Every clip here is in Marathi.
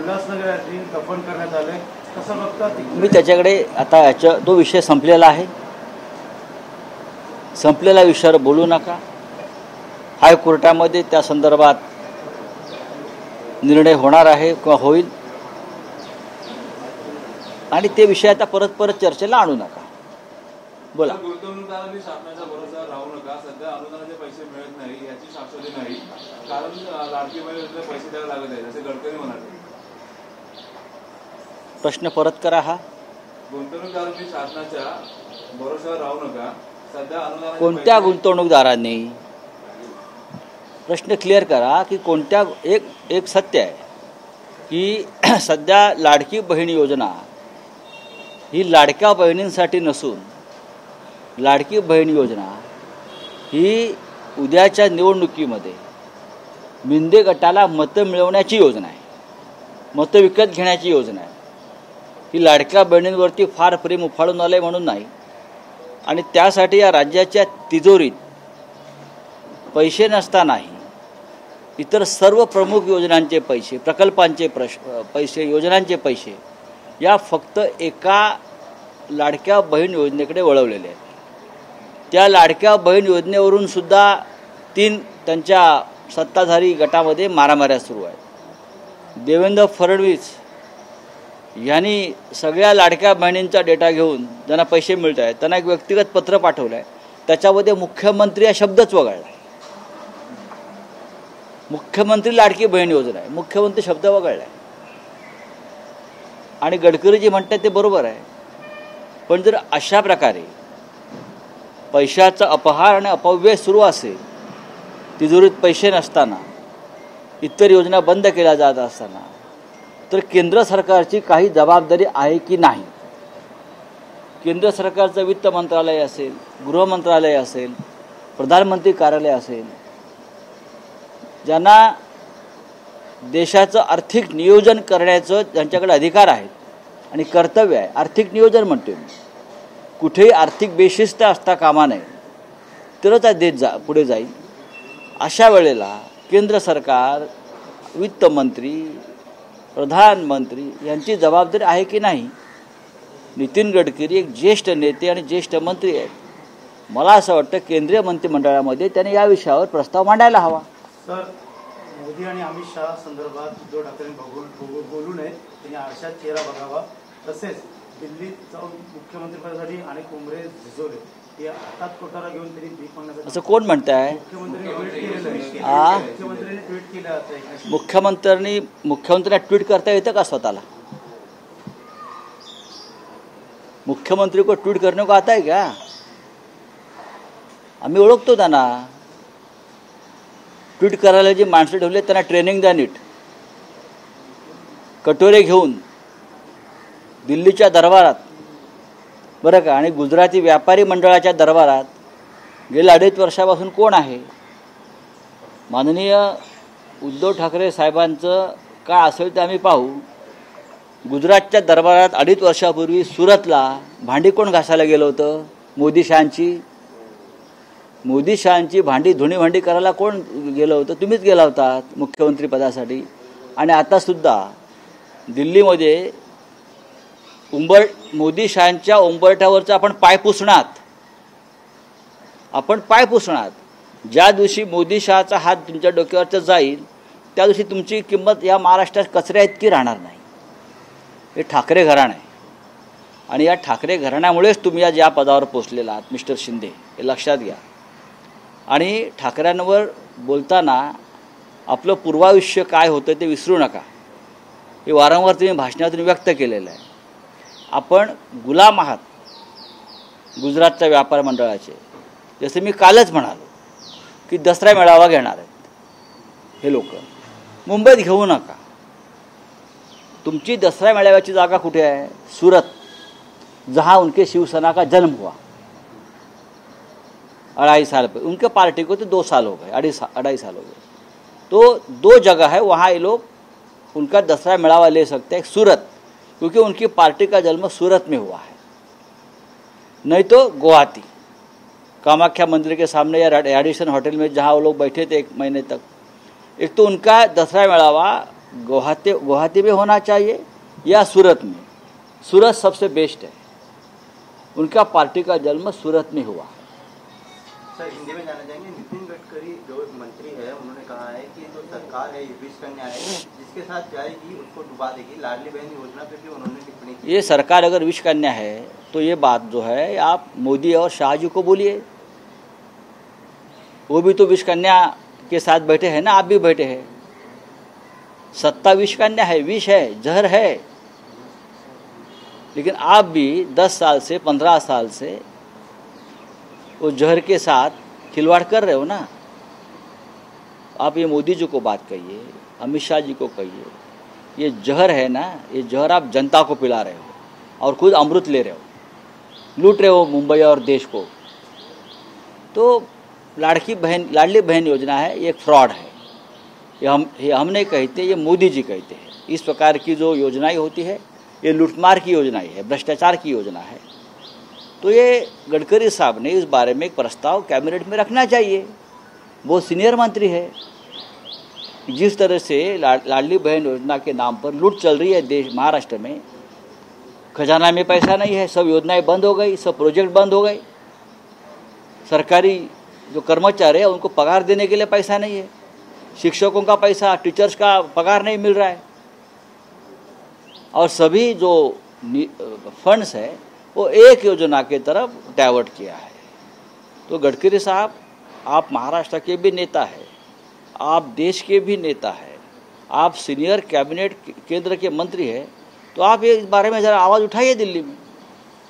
दफन करण्यात आले कसं बघता? मी त्याच्याकडे आता तो विषय संपलेला आहे. संपलेल्या विषयावर बोलू नका. हायकोर्टामध्ये त्या संदर्भात निर्णय होणार आहे किंवा होईल आणि ते विषय आता परत चर्चेला आणू नका. बोला. गुंतवणूकदारांनी शासनाचा भरोसा राहू नका. सध्या अनुदानाचे पैसे मिळत नाही याची शाश्वती नाही, कारण लाडकी बहीण योजनेला पैसे द्यावे लागत आहेत असे गडकरी म्हणाले. प्रश्न परत करा. हा गुंतवणूकदारांनी शासनाच्या भरोशावर राहू नका. सध्या अनुदान कोणत्या गुंतवणूकदारांनी? प्रश्न क्लिअर करा की कोणत्या. एक सत्य आहे की सध्या लाडकी बहीण योजना ही लाडक्या बहिणींसाठी नसून लाडकी बहीण योजना ही उद्याच्या निवडणुकीमध्ये मिंदे गटाला मतं मिळवण्याची योजना आहे, मतं विकत घेण्याची योजना आहे. ही लाडक्या बहिणींवरती फार प्रेम उफाळून आलं आहे म्हणून नाही. आणि त्यासाठी या राज्याच्या तिजोरीत पैसे नसतानाही इतर सर्व प्रमुख योजनांचे पैसे, प्रकल्पांचे पैसे, योजनांचे पैसे या फक्त एका लाडक्या बहीण योजनेकडे वळवलेले आहेत. त्या लाडक्या बहीण योजनेवरून सुद्धा 3 त्यांच्या सत्ताधारी गटामध्ये मारामाऱ्या सुरू आहेत. देवेंद्र फडणवीस यांनी सगळ्या लाडक्या बहिणींचा डेटा घेऊन ज्यांना पैसे मिळत आहेत त्यांना एक व्यक्तिगत पत्र पाठवलं आहे. त्याच्यामध्ये मुख्यमंत्री हा शब्दच वगळला आहे. मुख्यमंत्री लाडकी बहीण योजना आहे, मुख्यमंत्री शब्द वगळला आहे. आणि गडकरी जे म्हणतात ते बरोबर आहे, पण जर अशा प्रकारे पैशाचा अपहार आणि अपव्यय सुरू असेल, तिजोरीत पैसे नसताना, इतर योजना बंद केल्या जात असताना, तर केंद्र सरकारची काही जबाबदारी आहे की नाही? केंद्र सरकारचं वित्त मंत्रालय असेल, गृह मंत्रालय असेल, प्रधानमंत्री कार्यालय असेल, ज्यांना देशाचं आर्थिक नियोजन करण्याचं ज्यांच्याकडे अधिकार आहेत आणि कर्तव्य आहे, आर्थिक नियोजन म्हणतो मी, कुठेही आर्थिक बेशिस्त असता कामा नये, तरच देश पुढे जाईल. अशा वेळेला केंद्र सरकार, वित्तमंत्री, प्रधानमंत्री यांची जबाबदारी आहे की नाही? नितीन गडकरी एक ज्येष्ठ नेते आणि ज्येष्ठ मंत्री आहेत. मला असं वाटतं केंद्रीय मंत्रिमंडळामध्ये त्यांनी या विषयावर प्रस्ताव मांडायला हवा. सर, मोदी आणि अमित शहा संदर्भात उद्धव ठाकरेंनी बोलू नये, त्यांनी आरशात चेहरा बघावा. तसेच दिल्लीत जाऊन मुख्यमंत्रीपदासाठी अनेक उमरे झिजवले, ते हातात कोटारा घेऊन त्यांनी भीक मागण्याचं असं कोण म्हणताय? मुख्यमंत्र्यांनी ट्विट केलं. मुख्यमंत्र्यांना ट्विट करता येतं का स्वतःला? मुख्यमंत्री को ट्वीट करने को आता है क्या? आम्ही ओळखतो त्यांना. ट्वीट करायला जी माणसं ठेवली त्यांना ट्रेनिंग द्या नीट. कटोरे घेऊन दिल्लीच्या दरबारात बरं का, आणि गुजराती व्यापारी मंडळाच्या दरबारात गेल्या 2.5 वर्षापासून कोण आहे? माननीय उद्धव ठाकरे साहेबांचं काय असेल ते आम्ही पाहू. गुजरातच्या दरबारात 2.5 वर्षापूर्वी सुरतला भांडी कोण घासायला गेलं होतं? मोदी शहांची भांडी धुणी भांडी करायला कोण गेलं होतं? तुम्हीच गेला होतात मुख्यमंत्री पदासाठी. आणि आतासुद्धा दिल्लीमध्ये मोदी शहांच्या उंबरठ्यावरचा आपण पाय पुसणार. ज्या दिवशी मोदी शहाचा हात तुमच्या डोक्यावरचा जाईल त्या दिवशी तुमची किंमत या महाराष्ट्रात कचऱ्या इतकी राहणार नाही. हे ठाकरे घराणं आहे आणि या ठाकरे घराण्यामुळेच तुम्ही आज या पदावर पोचलेला आहात मिस्टर शिंदे, हे लक्षात घ्या. आणि ठाकऱ्यांवर बोलताना आपलं पूर्वायुष्य काय होतं ते विसरू नका. हे वारंवार तुम्ही भाषणातून व्यक्त केलेलं आहे. आपण गुलाम आहात गुजरातच्या व्यापार मंडळाचे. जसे मी कालच म्हणालो की दसरा मेळावा घेणार आहेत हे लोक. मुंबईत घेऊ नका. तुमची दसरा मेळाव्याची जागा कुठे आहे? सूरत, जहाँ उनके शिवसेना का जन्म हुआ. 2.5 साल पे उनके पार्टी को तो 2 साल हो गए, 2.5 साल हो गए. तो 2 जगह है वहाँ ये लोग उनका दसरा मेळावा ले सकते हैं. सूरत, क्योंकि उनकी पार्टी का जन्म सूरत में हुआ है. नहीं तो गुवाहाटी, कामाख्या मंदिर के सामने या रेडिसन होटल में जहाँ वो लोग बैठे थे 1 महीने तक. एक तो उनका दसरा मेळावा गुवाहाटी में होना चाहिए या सूरत में। सूरत सबसे बेस्ट है, उनका पार्टी का जन्म सूरत में हुआ। सर हिंदी में जानना चाहेंगे, नितिन गडकरी जो मंत्री है उन्होंने कहा है कि जो सरकार है ये विष कन्या है, जिसके साथ जाएगी उसको डुबा देगी। लाडली बहन योजना पे भी उन्होंने टिप्पणी की। ये सरकार अगर विष कन्या है तो ये बात जो है आप मोदी और शाह जी को बोलिए, वो भी तो विष कन्या के साथ बैठे हैं ना, आप भी बैठे हैं। सत्ता विष कन्या है, विष है, जहर है, लेकिन आप भी 10 साल से 15 साल से वो जहर के साथ खिलवाड़ कर रहे हो ना। आप ये मोदी जी को बात कहिए, अमित शाह जी को कहिए, ये जहर है ना, ये जहर आप जनता को पिला रहे हो और खुद अमृत ले रहे हो, लूट रहे हो मुंबई और देश को। तो लाडली बहन योजना है, ये एक फ्रॉड है। ये हम नहीं कहते, ये मोदी जी कहते हैं। इस प्रकार की जो योजनाएं होती है ये लूटमार की योजनाएं है, भ्रष्टाचार की योजना है। तो ये गडकरी साहब ने इस बारे में एक प्रस्ताव कैबिनेट में रखना चाहिए। वो सीनियर मंत्री है। जिस तरह से लाडली बहन योजना के नाम पर लूट चल रही है देश महाराष्ट्र में, खजाना में पैसा नहीं है, सब योजनाएं बंद हो गई, सब प्रोजेक्ट बंद हो गए। सरकारी जो कर्मचारी है उनको पगार देने के लिए पैसा नहीं है, शिक्षकों का पैसा, टीचर्स का पगार नहीं मिल रहा है, और सभी जो फंड्स है वो एक योजना की तरफ डाइवर्ट किया है। तो गडकरी साहब, आप महाराष्ट्र के भी नेता हैं, आप देश के भी नेता हैं, आप सीनियर कैबिनेट केंद्र के मंत्री हैं, तो आप ये इस बारे में जरा आवाज़ उठाइए दिल्ली में।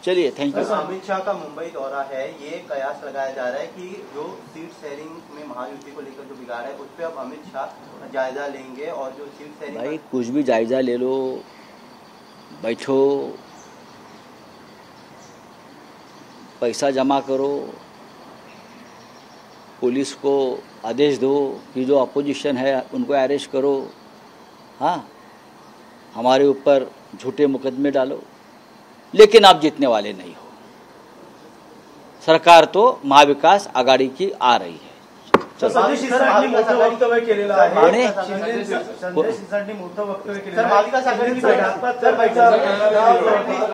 चलिए, थैंक यू। अमित शाह का मुंबई दौरा है, ये कयास लगाया जा रहा है कि जो सीट शेयरिंग में महायुति को लेकर जो बिगाड़ है उस पर अब अमित शाह जायजा लेंगे, और जो सीट शेयरिंग भाई कुछ भी जायजा ले लो, बैठो, पैसा जमा करो, पुलिस को आदेश दो कि जो अपोजिशन है उनको अरेस्ट करो, हाँ, हमारे ऊपर झूठे मुकदमे डालो, लेकिन आप जीतने वाले नहीं हो। सरकार तो महाविकास आघाडी की आ रही है। संजय शिरसाटनी मोठं वक्तव्य केलेलं आहे। कोणी? संजय शिरसाटनी मोठं वक्तव्य केलेलं सर, महाविकास आघाडी आहे।